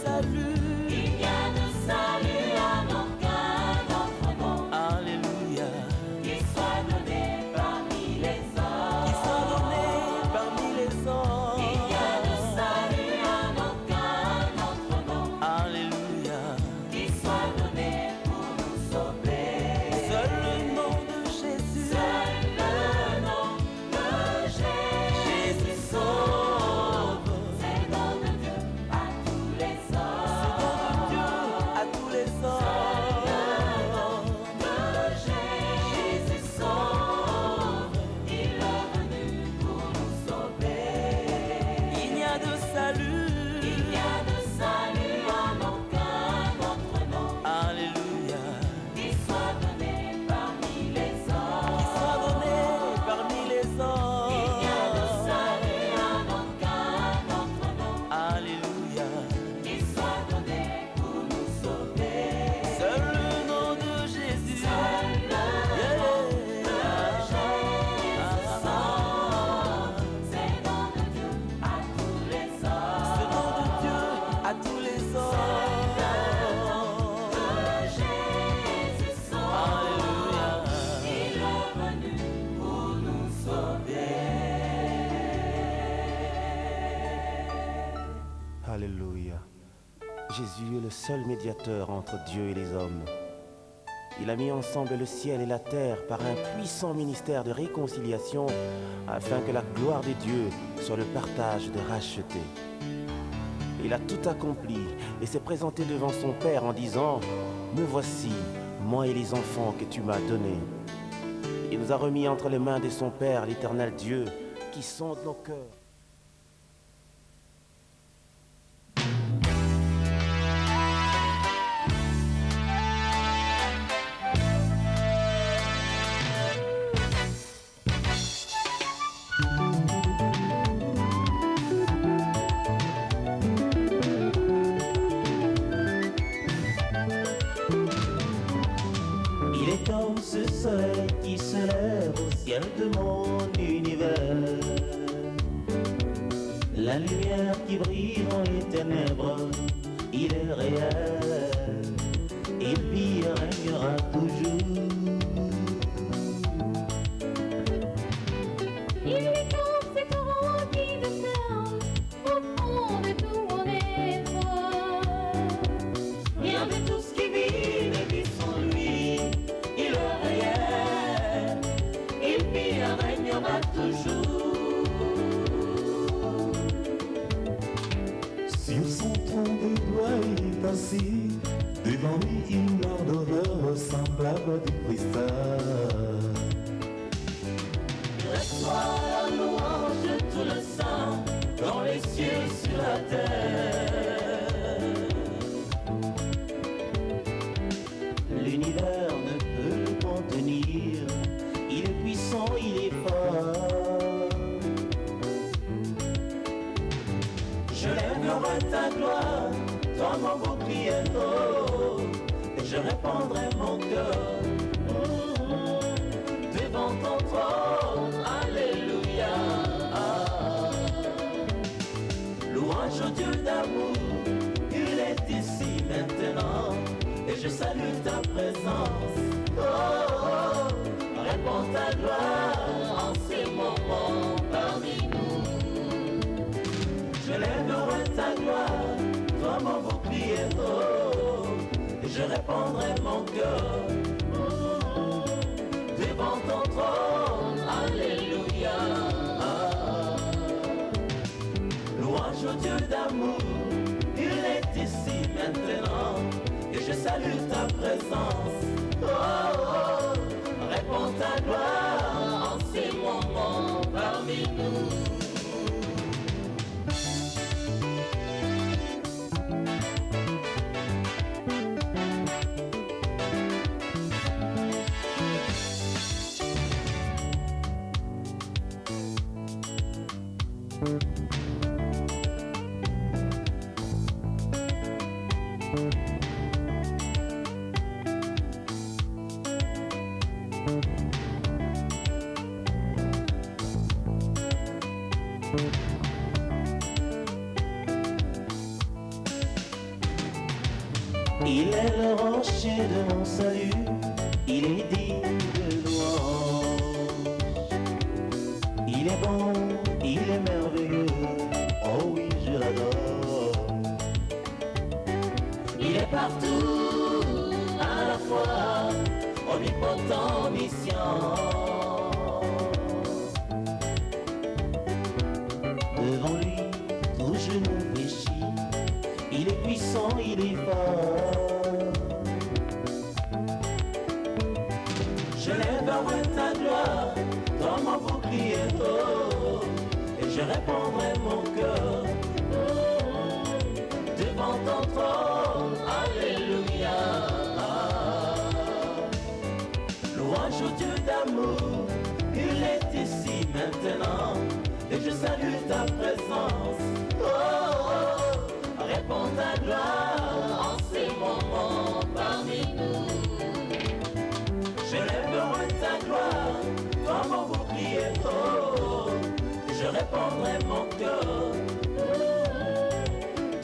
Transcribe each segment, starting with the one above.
salut. Il n'y a de salut en aucun autre nom. Alléluia. Qui soit donné parmi les hommes. Qui soit donné parmi les hommes. Il n'y a de salut en aucun autre nom. Alléluia. Qui soit donné pour nous sauver. Seul le nom de Jésus. Seul le nom de Jésus sauve. C'est le don de Dieu à tous les hommes. C'est le don de Dieu à tous les hommes. Le nom de Jésus sauve. Il est venu pour nous sauver. Il n'y a de salut. Il n'y a de salut en aucun autre nom. Alléluia. Qui soit donné parmi les hommes. Qui soit donné parmi les hommes. Il n'y a de salut en aucun autre nom. Alléluia. Qui soit donné pour nous sauver. Seul le nom de Jésus. Seul le nom de Jésus sauve. C'est le nom de Dieu à tous les hommes. Ce nom de Dieu à tous les hommes. De Jésus sauve. Alléluia. Il est venu pour nous sauver. Alléluia. Jésus est le seul médiateur entre Dieu et les hommes. Il a mis ensemble le ciel et la terre par un puissant ministère de réconciliation afin que la gloire de Dieu soit le partage des rachetés. Il a tout accompli et s'est présenté devant son Père en disant « Me voici, moi et les enfants que tu m'as donnés. » Il nous a remis entre les mains de son Père, l'Éternel Dieu, qui sonde nos cœurs. Il est comme ce soleil qui se lève au ciel de mon univers. La lumière qui brille dans les ténèbres, il est réel. Et puis il régnera toujours. Il est comme cet torrent qui descend au fond de tout mon être. Rien de tout ce qui vit ne vit sans lui. Il est réel. Et puis il régnera toujours. Sur son trône de gloire il est assis. Devant lui une ardeur semblable du cristal. Reçois la louange de tout le sang dans les cieux sur la terre. L'univers ne peut le contenir. Il est puissant, il est fort. Je lèverai ta gloire, toi mon bouclier, oh, et je répandrai mon cœur devant ton trône. Alléluia. Louange au Dieu d'amour, il est ici maintenant, et je salue ta présence. Oh, oh, répands ta gloire en ces moments parmi nous. Je lèverai ta gloire, toi mon bouclier, oh, et je répandrai mon cœur devant ton trône. Alléluia. Louange au Dieu d'amour, il est ici maintenant, et je salue ta présence. Oh, oh, répands ta gloire en ces moments parmi nous. Il est le rocher de mon salut, il est digne de louange. Il est bon, il est merveilleux, oh oui je l'adore. Il est partout, à la fois, omnipotent, omniscient. Devant lui, tout genou fléchit, il est puissant, il est fort. Je lèverai ta gloire dans mon bouclier, oh, et je répandrai mon cœur devant ton trône, alléluia. Louange au Dieu d'amour, il est ici maintenant, et je salue ta présence. Oh, oh, réponds ta gloire en ces moments parmi nous. Je lèverai ta gloire dans mon bouclier, oh, et je répandrai mon cœur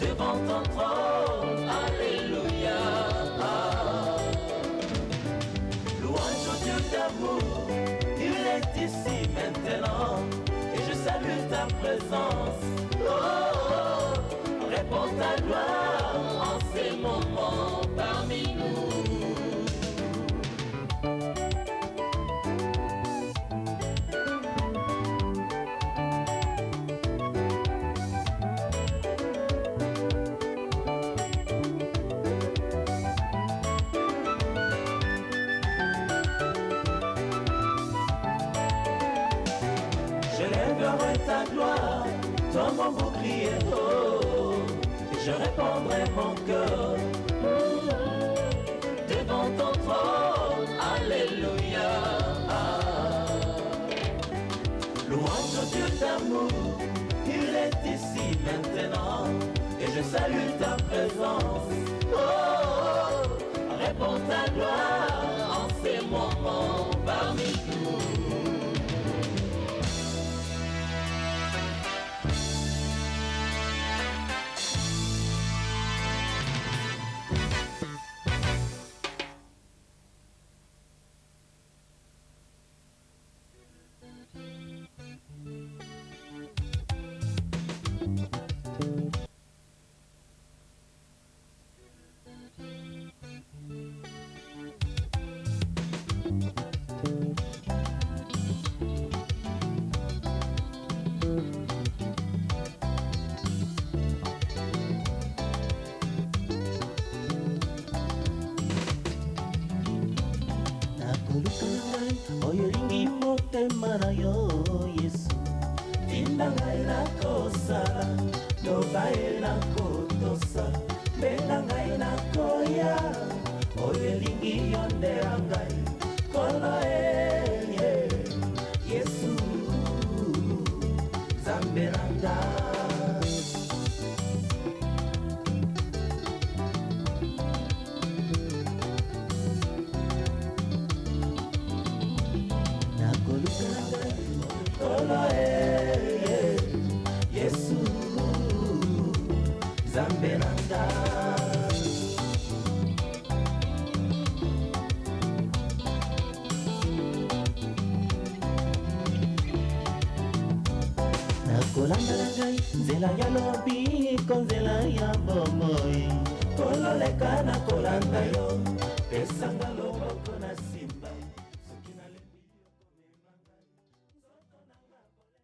devant ton trône, alléluia. Louange au Dieu d'amour, il est ici maintenant, et je salue ta présence. Oh, oh, réponds ta gloire en ces moments parmi nous. Je lèverai ta gloire dans mon bouclier, oh, et je répandrai mon cœur devant ton trône, alléluia. Louange au Dieu d'amour, il est ici maintenant, et je salue ta présence. Oh, oh, réponds ta gloire en ces moments parmi nous. Oyo lingi motema na yo Yesu, Tinda ngai nakosala, loba ye nakotosa, benda ngai nakoya, oyo elingi yo nde ya ngai, kolo ye, Yesu, Nzambe na ngai. Kolo ye, Yesu, Nzambe na ngai. nakolanda na ngai nzela ya lobiko, nzela ya bomoi. Kolo leka nakolanda yo,